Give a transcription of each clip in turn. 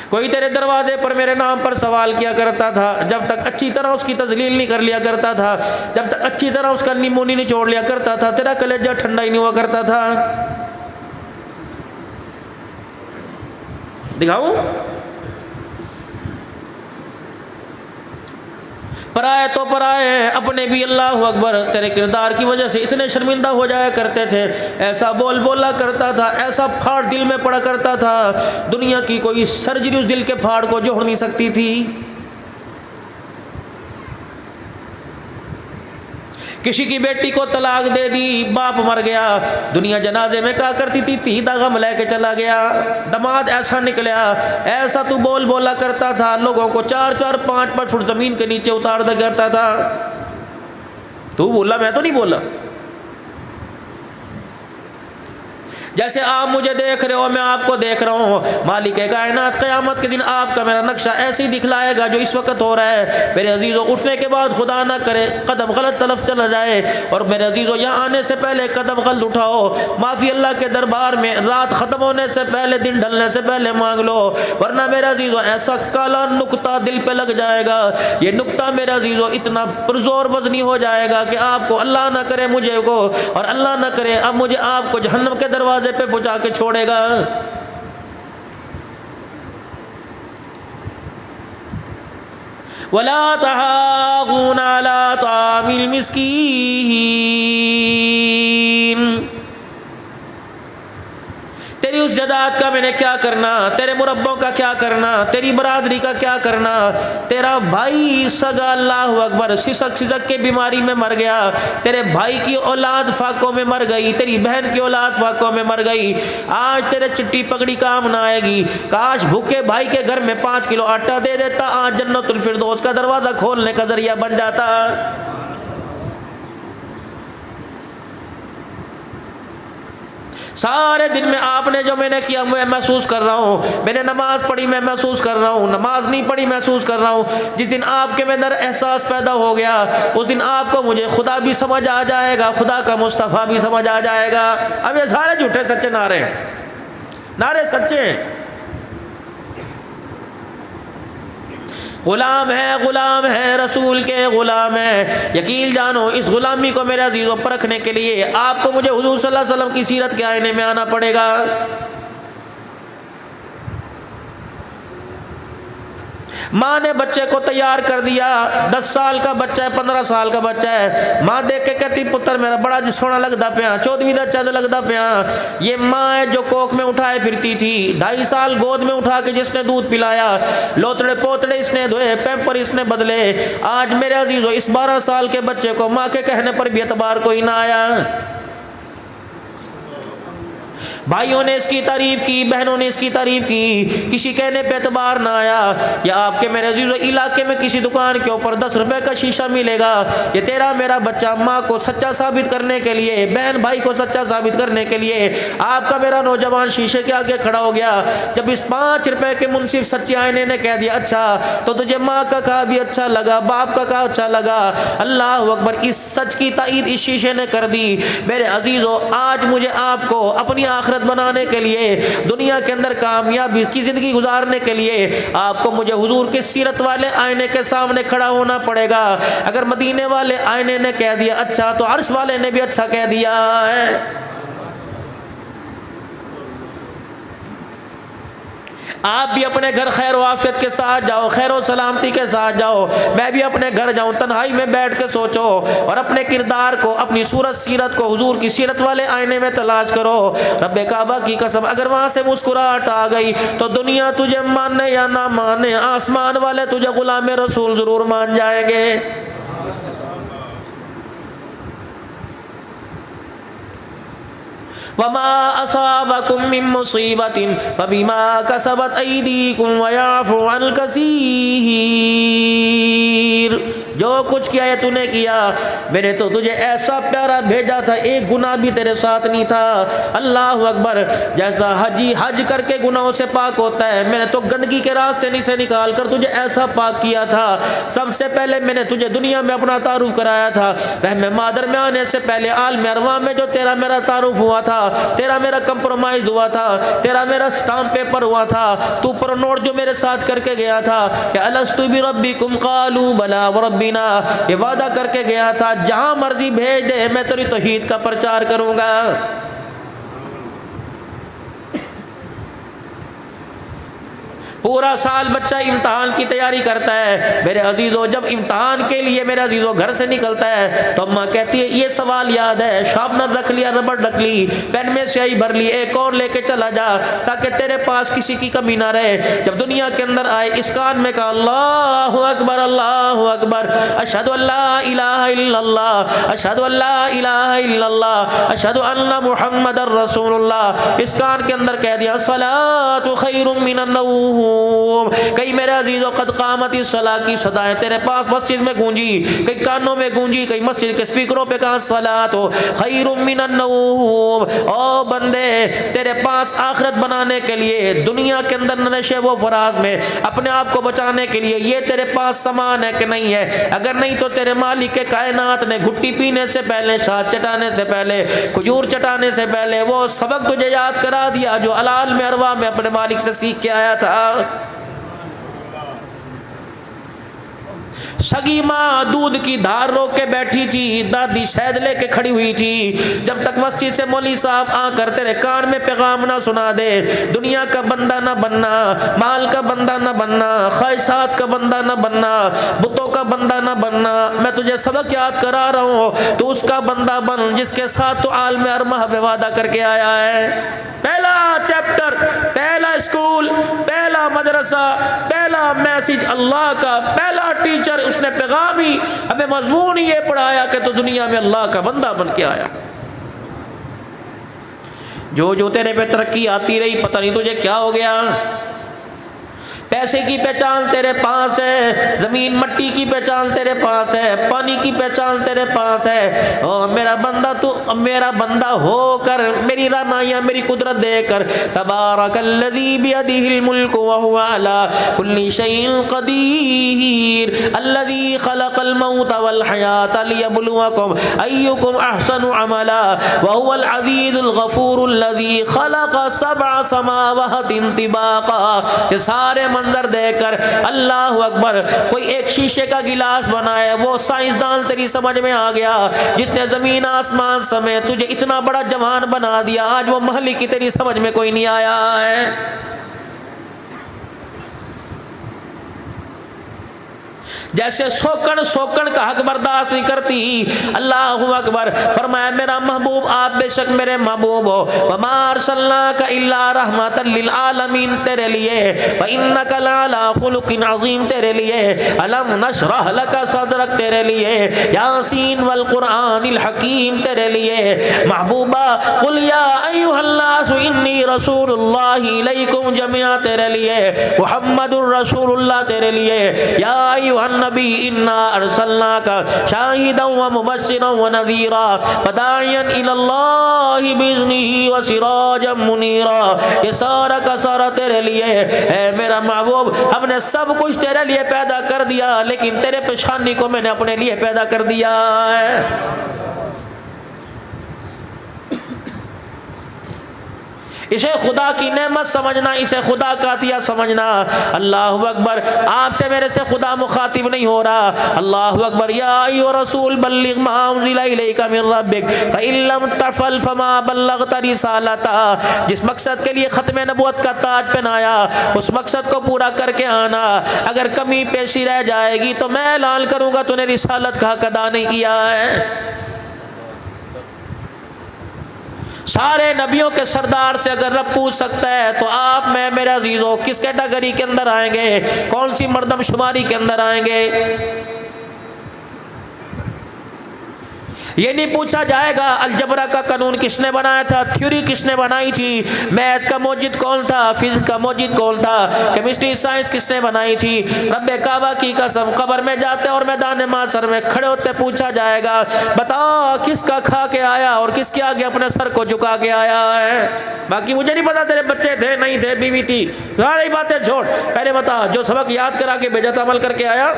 کوئی تیرے دروازے پر میرے نام پر سوال کیا کرتا تھا، جب تک اچھی طرح اس کی تذلیل نہیں کر لیا کرتا تھا، جب تک اچھی طرح اس کا نیمو نہیں نچوڑ لیا کرتا تھا، تیرا کلیجہ ٹھنڈا ہی نہیں ہوا کرتا تھا۔ دکھاؤں؟ پرائے تو پرائے، اپنے بھی اللہ اکبر تیرے کردار کی وجہ سے اتنے شرمندہ ہو جایا کرتے تھے، ایسا بول بولا کرتا تھا، ایسا پھاڑ دل میں پڑا کرتا تھا، دنیا کی کوئی سرجری اس دل کے پھاڑ کو جوڑ نہیں سکتی تھی۔ کسی کی بیٹی کو طلاق دے دی، باپ مر گیا، دنیا جنازے میں کہا کرتی تھی تھی دا غم لے کے چلا گیا، دماد ایسا نکلیا، ایسا تو بول بولا کرتا تھا، لوگوں کو 4-4 5-5 فٹ زمین کے نیچے اتار دیا کرتا تھا۔ تو بولا، میں تو نہیں بولا۔ جیسے آپ مجھے دیکھ رہے ہو، میں آپ کو دیکھ رہا ہوں، مالک کائنات قیامت کے دن آپ کا میرا نقشہ ایسے ہی دکھلائے گا جو اس وقت ہو رہا ہے۔ میرے عزیزوں، اٹھنے کے بعد خدا نہ کرے قدم غلط طرف چلا جائے، اور میرے عزیزوں یہاں آنے سے پہلے قدم غلط اٹھاؤ، معافی اللہ کے دربار میں رات ختم ہونے سے پہلے، دن ڈھلنے سے پہلے مانگ لو، ورنہ میرے عزیزوں ایسا کالا نقطہ دل پہ لگ جائے گا، یہ نقطہ میرے عزیزوں اتنا پرزور وزنی ہو جائے گا کہ آپ کو اللہ نہ کرے مجھے کو، اور اللہ نہ کرے اب مجھے آپ کو جہنم کے دروازے پہ پہنچا کے چھوڑے گا۔ وَلَا تَحَاضُونَ عَلَىٰ طَعَامِ الْمِسْكِينِ، تیری اس جداد کا میں نے کیا کرنا، تیرے مربوں کا کیا کرنا، تیری برادری کا کیا کرنا، تیرا بھائی سگا اللہ اکبر سسک کے بیماری میں مر گیا، تیرے بھائی کی اولاد فاقوں میں مر گئی، تیری بہن کی اولاد فاقوں میں مر گئی، آج تیرے چٹی پگڑی کام نہ آئے گی، کاش بھوکے بھائی کے گھر میں 5 کلو آٹا دے دیتا، آج جنت الفردوس کا دروازہ کھولنے کا ذریعہ بن جاتا۔ سارے دن میں آپ نے جو میں نے کیا میں محسوس کر رہا ہوں، میں نے نماز پڑھی میں محسوس کر رہا ہوں، نماز نہیں پڑھی محسوس کر رہا ہوں، جس دن آپ کے اندر احساس پیدا ہو گیا اس دن آپ کو مجھے خدا بھی سمجھ آ جائے گا، خدا کا مصطفیٰ بھی سمجھ آ جائے گا۔ اب یہ سارے جھوٹے سچے نعرے ہیں، نعرے سچے ہیں۔ غلام ہے رسول کے غلام ہے، یقین جانو اس غلامی کو میرے عزیزوں پرکھنے کے لیے آپ کو مجھے حضور صلی اللہ علیہ وسلم کی سیرت کے آئینے میں آنا پڑے گا۔ ماں نے بچے کو تیار کر دیا، 10 سال کا بچہ ہے، 15 سال کا بچہ ہے، ماں دیکھ کے کہتی پتر میرا بڑا جی سونا لگتا پیا، 14ویں دا چند لگتا پیا۔ یہ ماں ہے جو کوک میں اٹھائے پھرتی تھی، 2.5 سال گود میں اٹھا کے جس نے دودھ پلایا، لوتڑے پوتڑے اس نے دھوئے، پیمپر اس نے بدلے۔ آج میرے عزیزو اس 12 سال کے بچے کو ماں کے کہنے پر بھی اعتبار کوئی نہ آیا۔ بھائیوں نے اس کی تعریف کی، بہنوں نے اس کی تعریف کی، کسی کہنے پہ اعتبار نہ آیا۔ یا آپ کے میرے عزیزو علاقے میں کسی دکان کے اوپر 10 روپے کا شیشہ ملے گا، یہ تیرا میرا بچہ ماں کو سچا ثابت کرنے کے لیے، بہن بھائی کو سچا ثابت کرنے کے لیے آپ کا میرا نوجوان شیشے کے آگے کھڑا ہو گیا۔ جب اس 5 روپے کے منصف سچے آئینے نے کہہ دیا اچھا، تو تجھے ماں کا کہا بھی اچھا لگا، باپ کا کہا اچھا لگا۔ اللہ اکبر، اس سچ کی تائید اس شیشے نے کر دی۔ میرے عزیزو آج مجھے آپ کو اپنی آخرت بنانے کے لیے، دنیا کے اندر کامیابی کی زندگی گزارنے کے لیے آپ کو مجھے حضور کے سیرت والے آئینے کے سامنے کھڑا ہونا پڑے گا۔ اگر مدینے والے آئینے نے کہہ دیا اچھا، تو عرش والے نے بھی اچھا کہہ دیا ہے۔ آپ بھی اپنے گھر خیر و عافیت کے ساتھ جاؤ، خیر و سلامتی کے ساتھ جاؤ، میں بھی اپنے گھر جاؤں، تنہائی میں بیٹھ کے سوچو اور اپنے کردار کو، اپنی صورت سیرت کو حضور کی سیرت والے آئینے میں تلاش کرو۔ رب کعبہ کی قسم اگر وہاں سے مسکراہٹ آ گئی تو دنیا تجھے مانے یا نہ مانے، آسمان والے تجھے غلام رسول ضرور مان جائیں گے۔ وما أصابكم من مصيبة فبما كسبت أيديكم ويعفو عن كثير۔ جو کچھ کیا ہے تو نے کیا، میں نے تو تجھے ایسا پیارا بھیجا تھا، ایک گناہ بھی تیرے ساتھ نہیں تھا۔ اللہ اکبر، جیسا حجی حج کر کے گناہوں سے پاک ہوتا ہے، میں نے تو گندگی کے راستے سے نکال کر تجھے ایسا پاک کیا تھا۔ سب سے پہلے میں نے تجھے دنیا میں اپنا تعارف کرایا تھا، رحم مادر میں آنے سے پہلے عالم ارواح میں جو تیرا میرا تعارف ہوا تھا، تیرا میرا کمپرومائز ہوا تھا، تیرا میرا سٹامپ پیپر ہوا تھا، تو پر نوٹ جو میرے ساتھ کر کے گیا تھا کہ الستو بربکم قالوا بلا وربنا، یہ وعدہ کر کے گیا تھا جہاں مرضی بھیج دے میں تیری توحید کا پرچار کروں گا۔ پورا سال بچہ امتحان کی تیاری کرتا ہے، میرے عزیزو جب امتحان کے لیے میرے عزیزو گھر سے نکلتا ہے تو اماں کہتی ہے یہ سوال یاد ہے، شارپنر رکھ لیا، ربڑ رکھ لی، پین میں سیاہی بھر لی، ایک اور لے کے چلا جا تاکہ تیرے پاس کسی کی کمی نہ رہے۔ جب دنیا کے اندر آئے اس کان میں کہا اللہ اکبر اللہ اکبر، اشہد ان لا الہ الا اللہ، اشہد ان لا الہ الا اللہ، اشہد ان محمد رسول اللہ، اس کان کے اندر کہہ دیا الصلاۃ خیر من النوم۔ کئی میرے عزیزو قد قامت الصلاۃ کی صدایں تیرے پاس مسجد میں گونجی، کئی کانوں میں گونجی، کئی مسجد کے سپیکروں پہ کہا الصلاۃ خیر من النوم۔ او بندے تیرے پاس آخرت بنانے کے لیے دنیا کے اندر نشے و فراز میں اپنے آپ کو بچانے کے لیے یہ تیرے پاس سامان ہے کہ نہیں ہے؟ اگر نہیں تو تیرے مالک کے کائنات نے گھٹی پینے سے پہلے، شاد چٹانے سے پہلے، کھجور چٹانے سے پہلے وہ سبق تجھے یاد کرا دیا جو العال میں ارواح میں اپنے مالک سے سیکھ کے آیا تھا۔ سگی ماں دودھ کی دھار روک کے بیٹھی تھی، دادی شہد لے کے کھڑی ہوئی تھی، جب تک مسجد سے مولوی صاحب آ کر تیرے کان میں پیغام نہ سنا دے دنیا کا بندہ نہ بننا، مال کا بندہ نہ بننا، خواہشات کا بندہ نہ بننا، بتوں کا بندہ نہ بننا، میں تجھے سبق یاد کرا رہا ہوں، تو اس کا بندہ بن جس کے ساتھ تو عالم ارواح میں وعدہ کر کے آیا ہے۔ پہلا چیپٹر، پہلا اسکول، پہلا مدرسہ، پہلا میسج اللہ کا، پہلا ٹیچر، اس نے پیغام ہی ہمیں مضمون ہی یہ پڑھایا کہ تو دنیا میں اللہ کا بندہ بن کے آیا۔ جو تیرے پہ ترقی آتی رہی پتہ نہیں تجھے کیا ہو گیا۔ پیسے کی پہچان تیرے پاس ہے، زمین مٹی کی پہچان تیرے پاس ہے، پانی کی پہچان تیرے پاس ہے۔ او میرا بندہ تو میرا بندہ ہو کر میری رعنائیاں، میری قدرت دے کر تبارک الذی بیدہ الملک وہو علی کل شیء قدیر الذی خلق الموت والحیاۃ لیبلوکم ایکم احسن عملا وہو العزیز الغفور الذی خلق سبع سماوات طباقا۔ یہ سارے منظر دے کر اللہ اکبر، کوئی ایک شیشے کا گلاس بنائے، وہ سائنسدان تیری سمجھ میں آ گیا، جس نے زمین آسمان سمیت تجھے اتنا بڑا جوان بنا دیا، آج وہ محلی کی تیری سمجھ میں کوئی نہیں آیا ہے۔ جیسے سوکن کا حق برداشت نہیں کرتی، اللہ اکبر، فرمایا میرا محبوب آپ بے شک میرے محبوب ہو، وما ارسلناک الا رحمۃ للعالمین تیرے لیے، وانک لعلی خلق عظیم تیرے لیے، الم نشرح لک صدرک تیرے لیے، یاسین والقرآن الحکیم تیرے لیے۔ محبوبہ قل یا ایھا الناس انی رسول اللہ الیکم جميعا تیرے لیے، محمد الرسول اللہ تیرے لیے، یا ایھا النبی انا ارسلناک شاہدا ومبشرا ونذیرا وداعیا الی اللہ باذنہ وسراجا منیرا۔ یہ سارا کا سارا تیرے لیے اے میرا محبوب، ہم نے سب کچھ تیرے لیے پیدا کر دیا، لیکن تیرے پیشانی کو میں نے اپنے لیے پیدا کر دیا ہے۔ اسے خدا کی نعمت سمجھنا، اسے خدا کا عطیہ سمجھنا۔ اللہ اکبر، آپ سے میرے سے خدا مخاطب نہیں ہو رہا۔ اللہ اکبر، یا ایھا رسول بلغ ما انزل الیک من ربک فإن لم تفعل فما بلغت رسالتہ۔ جس مقصد کے لیے ختم نبوت کا تاج پہنایا اس مقصد کو پورا کر کے آنا، اگر کمی پیشی رہ جائے گی تو میں اعلان کروں گا تو نے رسالت کا حق ادا نہیں کیا ہے۔ سارے نبیوں کے سردار سے اگر رب پوچھ سکتا ہے تو آپ میں میرے عزیزوں کس کیٹیگری کے اندر آئیں گے، کون سی مردم شماری کے اندر آئیں گے؟ یہ نہیں پوچھا جائے گا الجبرا کا قانون کس نے بنایا تھا, تھیوری کس نے بنائی تھی, میتھ کا موجد کون تھا, فزکس کا موجد کون تھا, کیمسٹری سائنس کس نے بنائی تھی. رب کعبہ کی قسم قبر میں جاتے اور میدان محشر میں کھڑے ہوتے پوچھا جائے گا بتا کس کا کھا کے آیا اور کس کے آگے اپنے سر کو جھکا کے آیا ہے. باقی مجھے نہیں پتا تیرے بچے تھے نہیں تھے, بیوی تھی, ساری باتیں چھوڑ, پہلے بتا جو سبق یاد کرا کے بھیجا تھا عمل کر کے آیا.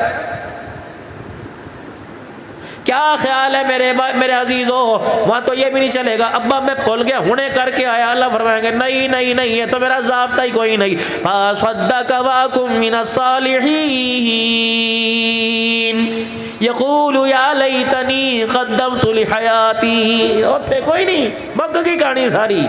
کیا خیال ہے میرے عزیزو, وہاں تو یہ بھی نہیں چلے گا ابا میں بھول گیا ہونے کر کے آیا. اللہ فرمائیں گے نہیں نہیں نہیں, یہ تو میرا ضابطہ ہی کوئی نہیں. فَصَدَّقَ وَكُن مِّنَ الصَّالِحِينَ یقول یا لیتنی قدمت لحیاتی. اور تھے کوئی نہیں, مکہ کی کہانی ساری.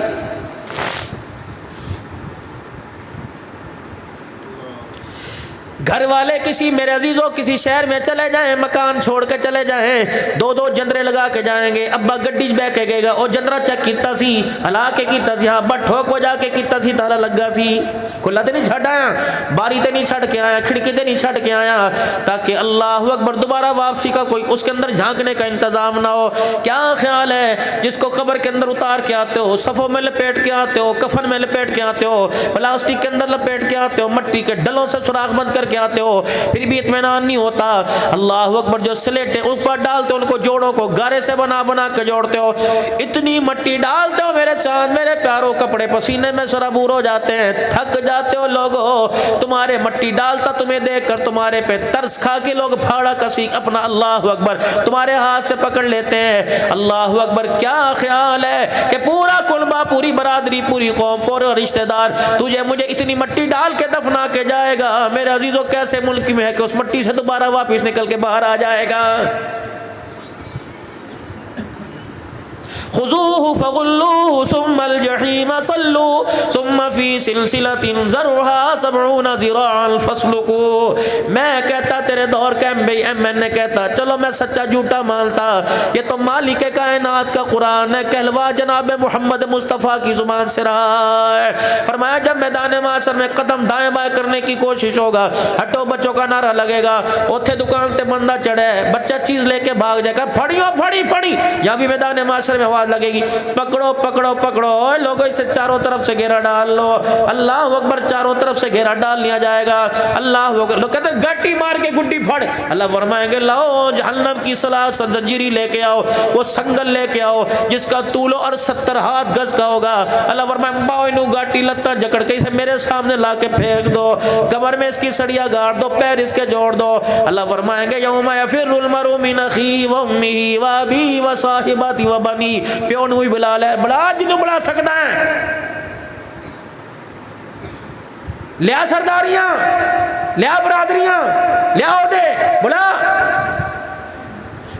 گھر والے کسی میرے عزیزوں کسی شہر میں چلے جائیں, مکان چھوڑ کے چلے جائیں, دو دو جندرے لگا کے جائیں گے. ابا گڈی بہ کے گئے گا, او جندرا چک کیتا سی ہلا کے کیتا سی, ابا ٹھوک بجا کے کیتا سی, تالا لگا سی, کھلا تے نہیں چھڈ آیا, باری تے نہیں چھڈ کے آیا, کھڑکی تے نہیں چھڈ کے آیا, تاکہ اللہ اکبر دوبارہ واپسی کا کوئی اس کے اندر جھانکنے کا انتظام نہ ہو. کیا خیال ہے جس کو قبر کے اندر اتار کے آتے ہو, صفوں میں لپیٹ کے آتے ہو, کفن میں لپیٹ کے آتے ہو, پلاسٹک کے اندر لپیٹ کے آتے ہو, مٹی کے ڈلوں سے سوراخ بند کر کے آتے ہو, پھر بھی اطمینان نہیں ہوتا. اللہ اکبر جو سلیٹیں اوپر ڈالتے ہو ان کو جوڑوں کو گارے سے بنا بنا کے جوڑتے ہو, اتنی مٹی ڈالتے ہو میرے چاند میرے پیاروں, کپڑے پسینے میں سرابور ہو جاتے ہیں, تھک جاتے ہو لوگوں. تمہارے مٹی ڈالتا تمہیں دیکھ کر تمہارے پہ ترس کھا کے لوگ پھاڑا کسی اپنا اللہ اکبر تمہارے ہاتھ سے پکڑ لیتے ہیں. اللہ اکبر کیا خیال ہے کہ پورا کنبہ, پوری برادری, پوری قوم, پورے رشتہ دار تجھے مجھے اتنی مٹی ڈال کے دفنا کے جائے گا. میرے عزیزوں کیسے ملک میں ہے کہ اس مٹی سے دوبارہ واپس نکل کے باہر آ جائے گا. خذوه فغلوه ثم الجحيم صلوا ثم في سلسلة ذرعها 70 ذراعا فاسلكوه. میں کہتا تیرے دور کا میں نے کہتا چلو میں سچا جھوٹا مانتا, یہ تو مالک کائنات کا قرآن ہے, کہلوا جناب محمد مصطفیٰ کی زبان سے رہا ہے. فرمایا جب میدان محشر میں قدم دائیں بائیں کرنے کی کوشش ہوگا, ہٹو بچوں کا نعرہ لگے گا, اوتھے دکان تے بندہ چڑھے, بچہ چیز لے کے بھاگ جائے گا, پھڑیو پھڑی پھڑی, یہاں بھی میدان محشر میں لگے گی, پکڑو پکڑو پکڑو, لوگوں اسے چاروں طرف سے گھیرا ڈال لو. اللہ اکبر چاروں طرف سے گھیرا ڈال لیا جائے گا. اللہ اکبر, لوگ کہتے ہیں گٹی مار کے گڈی پھڑ. اللہ فرمائیں گے لاؤ جہنم کی سلاسل زنجیری لے کے آؤ, وہ سنگل لے کے آؤ جس کا طول اور 70 ہاتھ گز کا ہوگا. اللہ فرمائیں باؤ انو گاٹی لتا جکڑ کے اسے میرے سامنے لا کے پھینک دو, کمر میں اس کی سڑیا گاڑ دو, پیر اس کے جوڑ دو. اللہ فرمائیں گے یوم یفر المرء من اخیہ وامہ وابیہ وصاحبتہ وبنیہ. پیو نو ہی بلا لے, بلا جنوں بلا سکتا ہے, لیا سرداریاں, لیا برادریاں, لیا عہدے, بلا.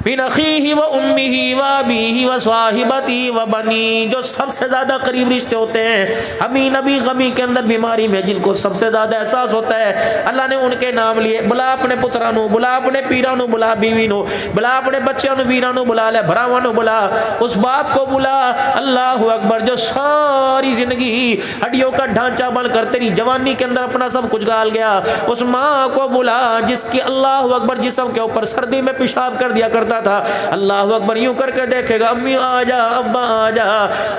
من اخیہ و امہ و ابیہ و صاحبتہ و بنی, جو سب سے زیادہ قریب رشتے ہوتے ہیں, ہمیں نبی غمی کے اندر بیماری میں جن کو سب سے زیادہ احساس ہوتا ہے, اللہ نے ان کے نام لیے. بلا اپنے پترانو, بلا اپنے پیرانو, بلا بیوی نو, بلا اپنے بچیانو ویرانو, بلا لے بھراوانو, بلا اس باپ کو, بلا. اللہ اکبر جو ساری زندگی ہڈیوں کا ڈھانچہ بن کر تیری جوانی کے اندر اپنا سب کچھ گال گیا, اس ماں کو بلا جس کی اللہ اکبر جسم کے اوپر سردی میں پیشاب کر دیا کرتا تھا. اللہ اکبر یوں کر کے دیکھے گا, امی آ جا, ابا آ جا.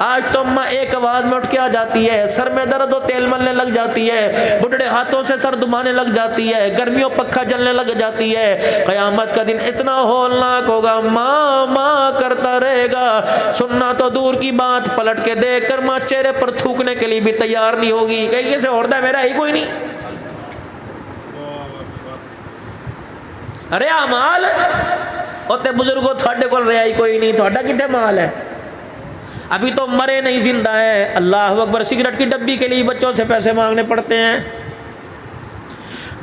آج تو اماں ایک آواز میں اٹھ کے آ جاتی ہے, سر میں درد و تیل ملنے لگ جاتی ہے, بڈھڑے ہاتھوں سے سر دبانے لگ جاتی ہے, گرمیوں پکھا جلنے لگ جاتی ہے. قیامت کا دن اتنا ہولناک ہوگا, ماں ماں کرتا رہے گا. سننا تو دور کی بات, پلٹ کے دیکھ کر ماں چہرے پر تھوکنے کے لیے بھی تیار نہیں ہوگی. کہیں کیسے ہوتا ہے میرا ہی کوئی نہیں. ارے اعمال اوتے بزرگوں تھوڑے کول رہا ہی کوئی نہیں, تھوڑا کتے مال ہے, ابھی تو مرے نہیں زندہ ہے. اللہ اکبر, سگریٹ کی ڈبی کے لیے بچوں سے پیسے مانگنے پڑتے ہیں,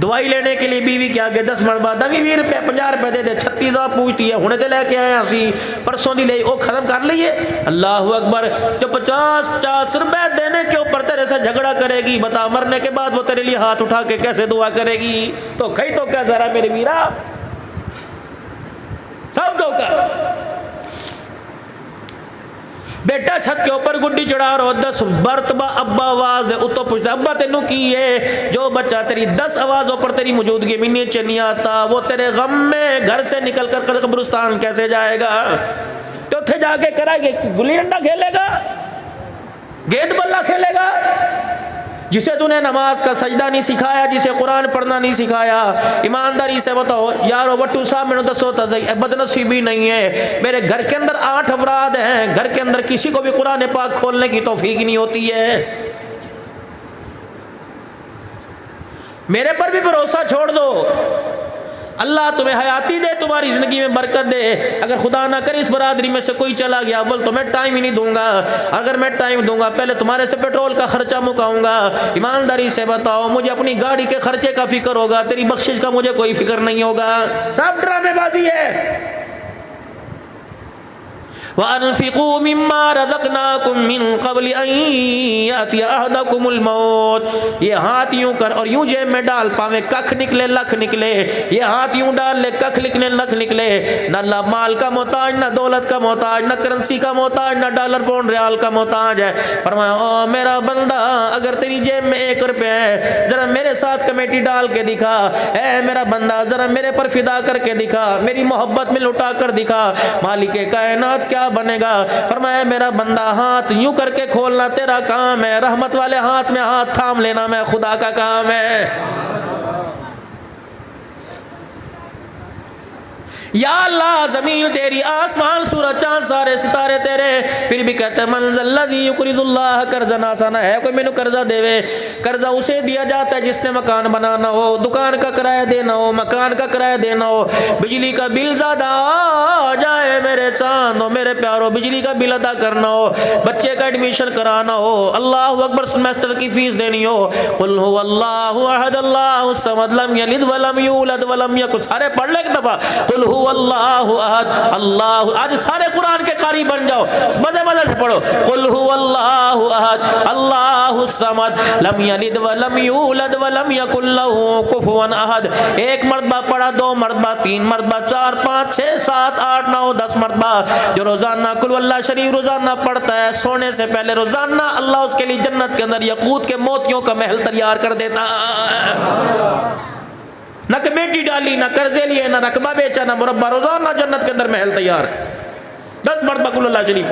دوائی لینے کے لیے بیوی کے آگے 10 مرتبہ 20 روپے 50 روپے دے دے, 36 دفعہ پوچھتی ہے, ہونے کے لے کے آئے اسی پرسوں نہیں لے, وہ ختم کر لیے. اللہ اکبر, جو 50 روپے دینے کے اوپر تیرے سے جھگڑا کرے گی, بتا مرنے کے بعد وہ تیرے لیے ہاتھ اٹھا کے کیسے دعا کرے گی. تو کہیں تو کیسا رہا میرے میرا, سب دھوکا. بیٹا چھت کے اوپر گڈی چڑھا رہو, 10 مرتبہ ابا آواز دے, اتو پوچھتا ابا تینوں کی ہے, جو بچہ تیری 10 آوازوں پر تیری موجودگی میں نیچے نہیں آتا, وہ تیرے غم میں گھر سے نکل کر قبرستان کیسے جائے گا. اتھے جا کے کرائے گے گلی ڈنڈا کھیلے گا, گیند بلا کھیلے گا؟ جسے تو نے نماز کا سجدہ نہیں سکھایا, جسے قرآن پڑھنا نہیں سکھایا, ایمانداری سے بتاؤ یارو وٹو صاحب میں نے دسو بد نصیبی نہیں ہے, میرے گھر کے اندر 8 افراد ہیں, گھر کے اندر کسی کو بھی قرآن پاک کھولنے کی توفیق نہیں ہوتی ہے. میرے پر بھی بھروسہ چھوڑ دو, اللہ تمہیں حیاتی دے, تمہاری زندگی میں برکت دے. اگر خدا نہ کرے اس برادری میں سے کوئی چلا گیا, بول تو میں ٹائم ہی نہیں دوں گا. اگر میں ٹائم دوں گا پہلے تمہارے سے پیٹرول کا خرچہ مکاؤں گا. ایمانداری سے بتاؤ, مجھے اپنی گاڑی کے خرچے کا فکر ہوگا, تیری بخشش کا مجھے کوئی فکر نہیں ہوگا. سب ڈرامے بازی ہے. وَأَنفِقُوا مِمَّا رَزَقْنَاكُم مِّن قَبْلِ أَن يَأْتِيَ أَحَدَكُمُ الْمَوْتُ. یہ ہاتھ یوں کر اور یوں جیب میں ڈال, پاویں ککھ نکلے لکھ نکلے. یہ ہاتھ یوں ڈال لے, ککھ نکلے لکھ نکلے. نہ اللہ مال کا محتاج, نہ دولت کا محتاج, نہ کرنسی کا محتاج, نہ ڈالر پاؤنڈ ریال کا محتاج ہے. فرمایا او میرا بندہ, اگر تیری جیب میں 1 روپیہ ہے, ذرا میرے ساتھ کمیٹی ڈال کے دکھا. اے میرا بندہ ذرا میرے پر فدا کر کے دکھا, میری محبت میں لٹا کر دکھا. مالک کائنات کیا بنے گا؟ فرمایا میرا بندہ ہاتھ یوں کر کے کھولنا تیرا کام ہے, رحمت والے ہاتھ میں ہاتھ تھام لینا میں خدا کا کام ہے. یا اللہ زمین تیری, آسمان سورج چاند سارے ستارے تیرے, پھر بھی کہتے من ذا الذی یقرض اللہ قرضا حسنا. ہے کوئی مینوں قرضہ دیوے؟ قرضہ اسے دیا جاتا ہے جس نے مکان بنانا ہو, دکان کا کرایہ دینا ہو, مکان کا کرایہ دینا ہو, بجلی کا بل زیادہ آ جائے میرے چاندو میرے پیارو, بجلی کا بل ادا کرنا ہو, بچے کا ایڈمیشن کرانا ہو, اللہ اکبر سیمسٹر کی فیس دینی ہو. قل هو اللہ احد اللہ الصمد لم یلد ولم یولد ولم یکن. سارے پڑھ لے ایک دفعہ, قل هو اللہ احد اللہ. آج سارے قرآن کے قاری بن جاؤ, مزے مزے سے پڑھو. قل هو اللہ احد اللہ الصمد لم یلد ولم یولد ولم یکن له کفوا احد. 1 مرتبہ پڑھا, 2 مرتبہ, 3 مرتبہ, 4 5 6 7 8 9 10 مرتبہ. جو روزانہ قل اللہ شریف روزانہ پڑھتا ہے, سونے سے پہلے روزانہ اللہ اس کے لیے جنت کے اندر یاقوت کے موتیوں کا محل تیار کر دیتا ہے. نہ کمیٹی ڈالی, نہ قرضے لیے, نہ رقبہ بیچا, نہ مربع, روزانہ جنت کے اندر محل تیار. 10 مرتبہ قل اللہ شریف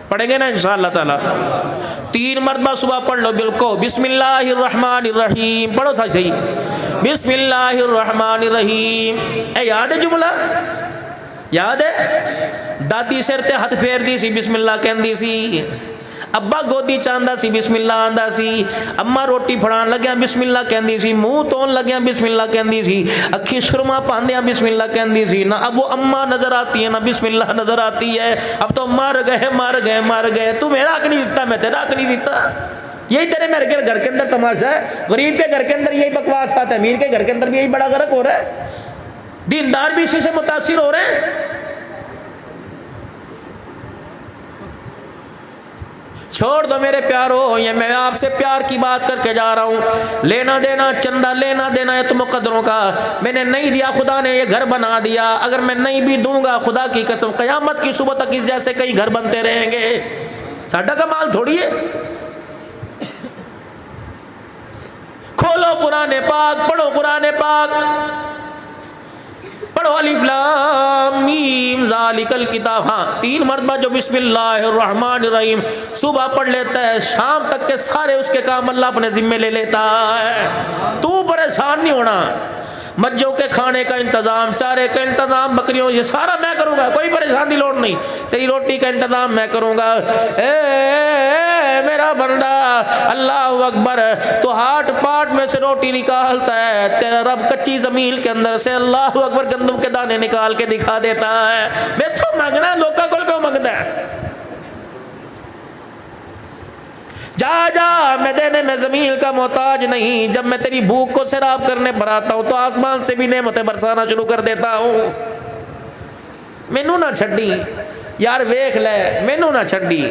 پڑھیں گے نا انشاءاللہ تعالی. 3 مرتبہ صبح پڑھ لو بالکل, بسم اللہ الرحمن الرحیم پڑھو تھا صحیح, بسم اللہ الرحمن الرحیم. اے یاد ہے جملہ؟ یاد ہے؟ دادی سر تے ہاتھ پھیر دی سی, بسم اللہ کہندی سی. ابا گودی چاندہ سی, بسم اللہ آندہ سی. اما روٹی پھڑان لگیا, بسم اللہ کہندی سی. منہ تون لگیا, بسم اللہ کہندی سی. اکھی سرما پاندیاں, بسم اللہ کہندی سی. نہ اب وہ اما نظر آتی ہے, نہ بسم اللہ نظر آتی ہے. اب تو مر گئے. تو میرا حق نہیں دیتا, میں تیرا حق نہیں دیتا. یہی تیرے میرے گھر کے اندر تماشا ہے. غریب کے گھر کے اندر یہی بکواس آتا ہے, امیر کے گھر کے اندر بھی یہی بڑا غرق ہو رہا ہے. دیندار بھی اسی سے متاثر ہو رہے ہیں. چھوڑ دو میرے پیارو, یہ میں آپ سے پیار کی بات کر کے جا رہا ہوں. لینا دینا, چندہ لینا دینا ہے تو مقدروں کا. میں نے نہیں دیا, خدا نے یہ گھر بنا دیا. اگر میں نہیں بھی دوں گا, خدا کی قسم قیامت کی صبح تک اس جیسے کئی گھر بنتے رہیں گے. ساڈا کا مال تھوڑی ہے. کھولو قرآن پاک, پڑھو قرآن پاک, پڑھو الف لام میم ذالک الکتاب. ہاں 3 مرتبہ جو بسم اللہ الرحمن الرحیم صبح پڑھ لیتا ہے, شام تک کے سارے اس کے کام اللہ اپنے ذمے لے لیتا ہے. تو پریشان نہیں ہونا. مجھوں کے کھانے کا انتظام, چارے کا انتظام, بکریوں, یہ سارا میں کروں گا, کوئی پریشان کی لوڑ نہیں. تیری روٹی کا انتظام میں کروں گا. اے میرا بندہ, اللہ اکبر, تو ہاتھ پاٹ میں سے روٹی نکالتا ہے, تیرا رب کچی زمین کے اندر سے اللہ اکبر گندم کے دانے نکال کے دکھا دیتا ہے. میں تو مانگنا, لوکا کول کیوں مانگتا ہے؟ جا جا, میں دینے میں زمین کا محتاج نہیں. جب میں تیری بھوک کو سیراب کرنے پر آتا ہوں تو آسمان سے بھی نعمتیں برسانا شروع کر دیتا ہوں. مینوں نہ چھڈی یار, ویکھ لے, مینوں نہ چھڈی.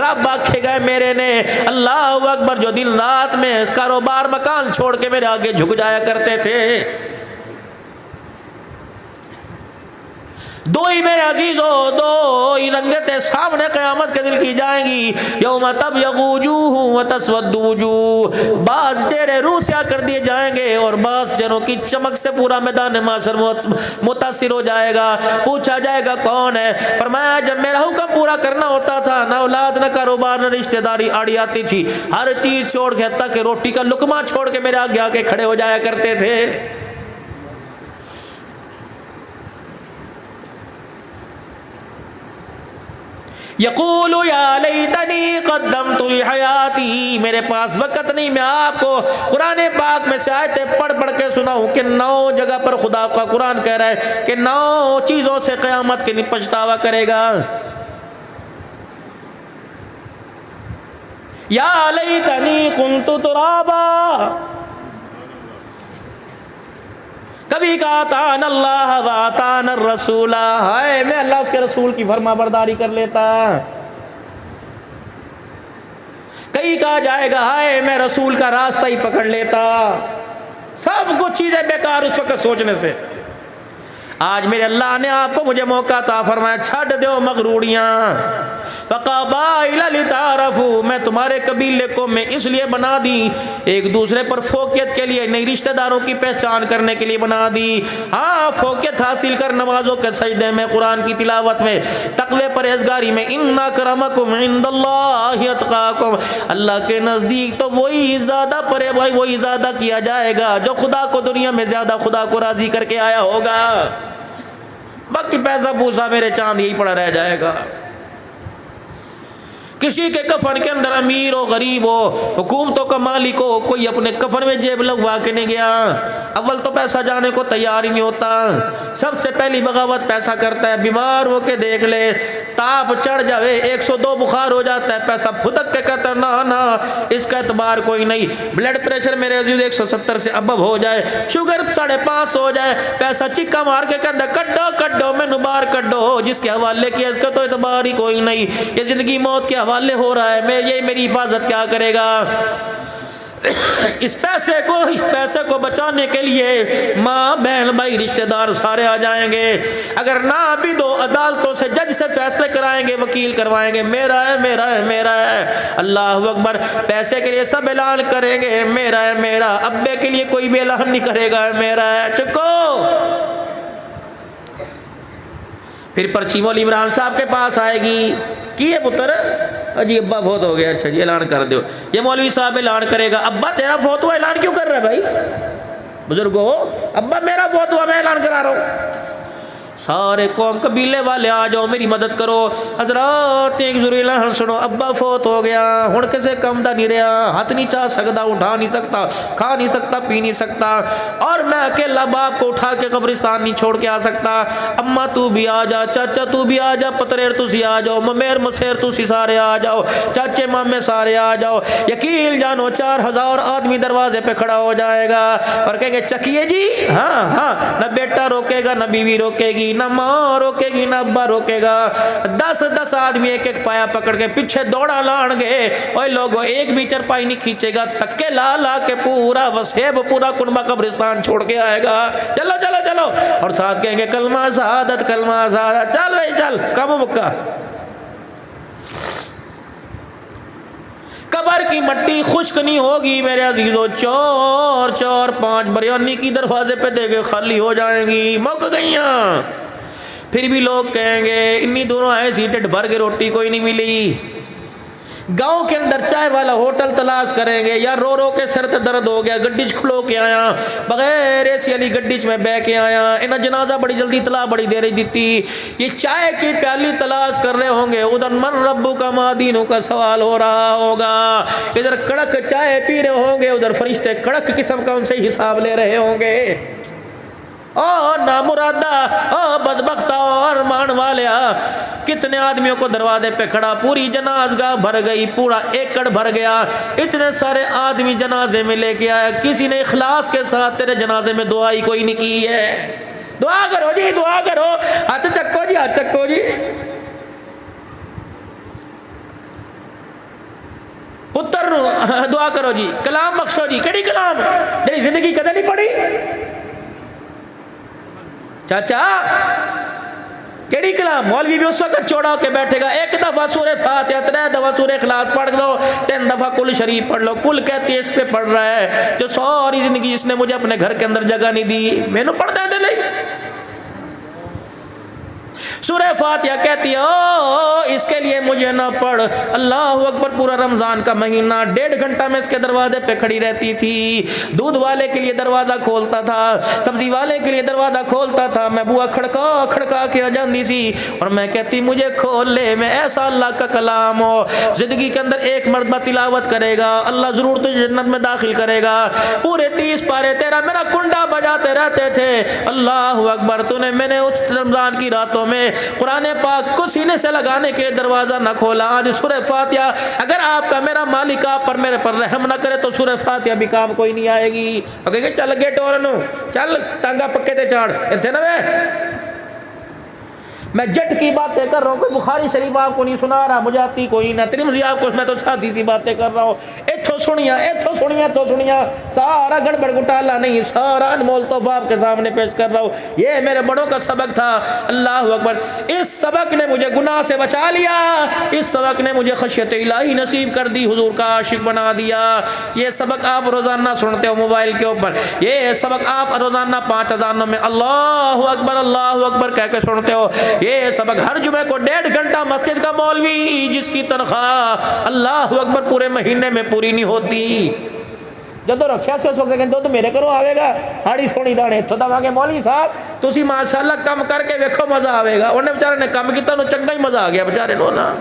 رب آکھے گئے میرے نے اللہ اکبر جو دن رات میں کاروبار مکان چھوڑ کے میرے آگے جھک جایا کرتے تھے، دو ہی میرے عزیزوں، دو ہی رنگتیں سامنے قیامت کے دل کی جائیں گی، یوم تبیض وجوہ وتسود وجوہ، بعض چہرے روسیا کر دیے جائیں گے اور بعض چہروں کی چمک سے پورا میدان محشر متاثر ہو جائے گا۔ پوچھا جائے گا کون ہے؟ فرمایا جب میرا حکم پورا کرنا ہوتا تھا نہ اولاد نہ کاروبار نہ رشتہ داری آڑی آتی تھی، ہر چیز چھوڑ کے حتیٰ کہ روٹی کا لقمہ چھوڑ کے میرے آگے آ کے کھڑے ہو جایا کرتے تھے۔ یقول یا لیتنی قدمت لحیاتی، میرے پاس وقت نہیں، میں آپ کو قرآن پاک میں سے آیتیں پڑھ پڑھ کے سناؤں کہ 9 جگہ پر خدا کا قرآن کہہ رہا ہے کہ 9 چیزوں سے قیامت کے دن پچھتاوا کرے گا۔ یا لیتنی کنت ترابا، کبھی کہا تان اللہ و تان الرسول، ہائے میں اللہ اس کے رسول کی فرما برداری کر لیتا۔ کئی کہا جائے گا ہائے میں رسول کا راستہ ہی پکڑ لیتا۔ سب کچھ چیزیں بیکار اس وقت سوچنے سے۔ آج میرے اللہ نے آپ کو مجھے موقع عطا فرمایا، چھڈ دیو مغروڑیاں، فقبائل لتعارفوا، میں تمہارے قبیلے کو میں اس لیے بنا دی، ایک دوسرے پر فوقیت کے لیے، نئی رشتہ داروں کی پہچان کرنے کے لیے بنا دی۔ ہاں فوقیت حاصل کر نمازوں کے سجدے میں، قرآن کی تلاوت میں، تقوی پرہیزگاری میں، ان اکرمکم عند اللہ اتقاکم، اللہ کے نزدیک تو وہی زیادہ پرے بھائی وہی زیادہ کیا جائے گا جو خدا کو دنیا میں زیادہ خدا کو راضی کر کے آیا ہوگا۔ باقی پیسہ پوسا میرے چاند یہی پڑا رہ جائے گا۔ کسی کے کفن کے اندر امیر ہو غریب ہو حکومتوں کا مالک ہو، کوئی اپنے کفن میں جیب لگوا کے نہیں گیا۔ اول تو پیسہ جانے کو تیار ہی نہیں ہوتا، سب سے پہلی بغاوت پیسہ کرتا ہے۔ بیمار ہو کے دیکھ لے، تاپ چڑھ جاوے 102 بخار ہو جاتا ہے، پیسہ پھدک کے کہتا ہے نا اس کا اعتبار کوئی نہیں۔ بلڈ پریشر میرے عزیز 170 سے ابو ہو جائے، شوگر 5.5 ہو جائے، پیسہ چکا مار کے کہتا ہے کڈو کڈو مینو باہر کڈو، جس کے حوالے کیا اس کا تو اعتبار ہی کوئی نہیں۔ یہ زندگی موت کے حوالے ہو رہا ہے، یہ میری حفاظت کیا کرے گا؟ اس پیسے کو بچانے کے لیے ماں بہن بھائی رشتہ دار سارے آ جائیں گے، اگر نہ بھی دو عدالتوں سے جج سے فیصلے کرائیں گے، وکیل کروائیں گے، میرا ہے میرا ہے میرا ہے، اللہ اکبر، پیسے کے لیے سب اعلان کریں گے میرا ہے میرا، ابے کے لیے کوئی بھی اعلان نہیں کرے گا میرا ہے، چکو۔ پھر پرچی مولوی عمران صاحب کے پاس آئے گی، کی ہے پتر؟ جی ابا فوت ہو گیا، اچھا جی اعلان کر دو۔ یہ مولوی صاحب اعلان کرے گا، ابا تیرا فوت ہوا اعلان کیوں کر رہا ہے بھائی؟ بزرگو ابا میرا فوت ہوا میں اعلان کرا رہا ہوں۔ سارے قوم قبیلے والے آ جاؤ میری مدد کرو، حضرات ایک ضروری اعلان سنو، ابا فوت ہو گیا، ہن کسے کم دا نہیں رہا، ہاتھ نہیں چاہ سکتا، اٹھا نہیں سکتا، کھا نہیں سکتا، پی نہیں سکتا، اور میں اکیلا باپ کو اٹھا کے قبرستان نہیں چھوڑ کے آ سکتا۔ اما تو بھی آ جا، چاچا تو بھی آ جا، پتریر تسی آ جاؤ، ممیر مسیر تسی سارے آ جاؤ، چاچے مامے سارے آ جاؤ، یقین جانو 4000 آدمی دروازے پہ کھڑا ہو جائے گا اور کہیں گے چکیے جی، ہاں ہاں، نہ بیٹا روکے گا نہ بیوی روکے گی، نہ ماں روکے گی نہ ابا روکے گا، 10 آدمی ایک ایک پایا پکڑ کے پیچھے دوڑا لان گے، اوے لوگو ایک بھی چرپائی نہیں کھینچے گا، تکے لا لا کے پورا وسیب پورا کنبہ قبرستان چھوڑ کے آئے گا، چلو چلو چلو، اور ساتھ کہیں گے کلمہ شہادت کلمہ شہادت، چل بھائی چل، کم مکہ۔ قبر کی مٹی خشک نہیں ہوگی میرے عزیزو، چور چور 5 بریانی کی دروازے پہ دے گے خالی ہو جائیں گی، موقع گئیاں۔ پھر بھی لوگ کہیں گے انی دونوں آئے سیٹڈ بھر کے روٹی کوئی نہیں ملی، گاؤں کے اندر چائے والا ہوٹل تلاش کریں گے، یا رو رو کے سر تے درد ہو گیا، گڈی چ کھلو کے آیا، بغیر اے سی والی گڈی چ میں بہ کے آیا، انہاں جنازہ بڑی جلدی اطلاع بڑی دیر دیتی، یہ چائے کی پیالی تلاش کر رہے ہوں گے، ادھر من ربو کا ما دینوں کا سوال ہو رہا ہوگا، ادھر کڑک چائے پی رہے ہوں گے، ادھر فرشتے کڑک قسم کا ان سے حساب لے رہے ہوں گے۔ او نامرادہ، او بدبختہ، اور مان والیا، کتنے آدمیوں کو دروازے پہ کھڑا، پوری جنازگاہ بھر گئی، پورا ایکڑ بھر گیا، اتنے سارے آدمی جنازے میں لے کے آیا، کسی نے اخلاص کے ساتھ تیرے جنازے میں دعا ہی کوئی نہیں کی ہے۔ دعا کرو جی، دعا کرو، ہاتھ چکو جی، ہاتھ چکو جی۔ پتر نو دعا کرو جی، کلام بخشو جی، کیڑی کلام میری زندگی کدے نہیں پڑھی؟ چاچا کیڑی کلام؟ مولوی بھی اس وقت چوڑا ہو کے بیٹھے گا، ایک دفعہ سورہ فاتحہ، 3 دفعہ سورہ اخلاص پڑھ لو، 3 دفعہ کل شریف پڑھ لو۔ کل کہتی ہے اس پہ پڑھ رہا ہے جو ساری زندگی جس نے مجھے اپنے گھر کے اندر جگہ نہیں دی، میں نے پڑھتا دے نہیں۔ سورہ فاتحہ کہتی ہے او اس کے لیے مجھے نہ پڑھ۔ اللہ اکبر، پورا رمضان کا مہینہ 1.5 گھنٹہ میں اس کے دروازے پہ کھڑی رہتی تھی، دودھ والے کے لیے دروازہ کھولتا تھا، سبزی والے کے لیے دروازہ کھولتا تھا، میں بوا کھڑکا کھڑکا کے آ جاندی سی اور میں کہتی مجھے کھول لے، میں ایسا اللہ کا کلام ہو زندگی کے اندر ایک مرتبہ تلاوت کرے گا اللہ ضرور تجھے جنت میں داخل کرے گا۔ پورے 30 پارے تیرا میرا کنڈا بجاتے رہتے تھے۔ اللہ اکبر، تو نے میں نے اس رمضان کی راتوں میں قرآن پاک کو سینے سے لگانے کے لیے دروازہ نہ کھولا۔ آج سورہ فاتحہ اگر آپ کا میرا مالک آپ پر میرے پر رحم نہ کرے تو سورہ فاتحہ بھی کام کوئی نہیں آئے گی۔ کہ چل گے ٹورنو، چل ٹانگا پکے تے چاڑ اتنے نہ میں جٹ کی باتیں کر رہا ہوں، کوئی بخاری شریف آپ کو نہیں سنا رہا، مجھے آتی کوئی نہ، ترمذی آپ کو، میں تو سادی سی باتیں کر رہا ہوں۔ ایتھو سنیا سارا گڑبڑ گٹالا نہیں، سارا انمول تحفہ آپ کے سامنے پیش کر رہا ہوں۔ یہ میرے بڑوں کا سبق تھا۔ اللہ اکبر، اس سبق نے مجھے گناہ سے بچا لیا، اس سبق نے مجھے خشیت الہی نصیب کر دی، حضور کا عاشق بنا دیا۔ یہ سبق آپ روزانہ سنتے ہو موبائل کے اوپر، یہ سبق آپ روزانہ 5 اذانوں میں اللہ اکبر کہہ کے سنتے ہو۔ یہ سبق ہر جمعے کو 1.5 گھنٹہ مسجد کا مولوی جس کی تنخواہ اللہ اکبر پورے مہینے میں پوری نہیں ہوتی، جدو رکھیا سے اس وقت کہتے تو میرے کرو آئے گا ہاڑی سونی دانے تو دے مولوی صاحب تسی ماشاءاللہ کم کر کے ویکھو مزہ آئے گا۔ انہیں بیچارے نے کم کیتا نو چنگا ہی مزہ آ گیا بیچارے نو نا۔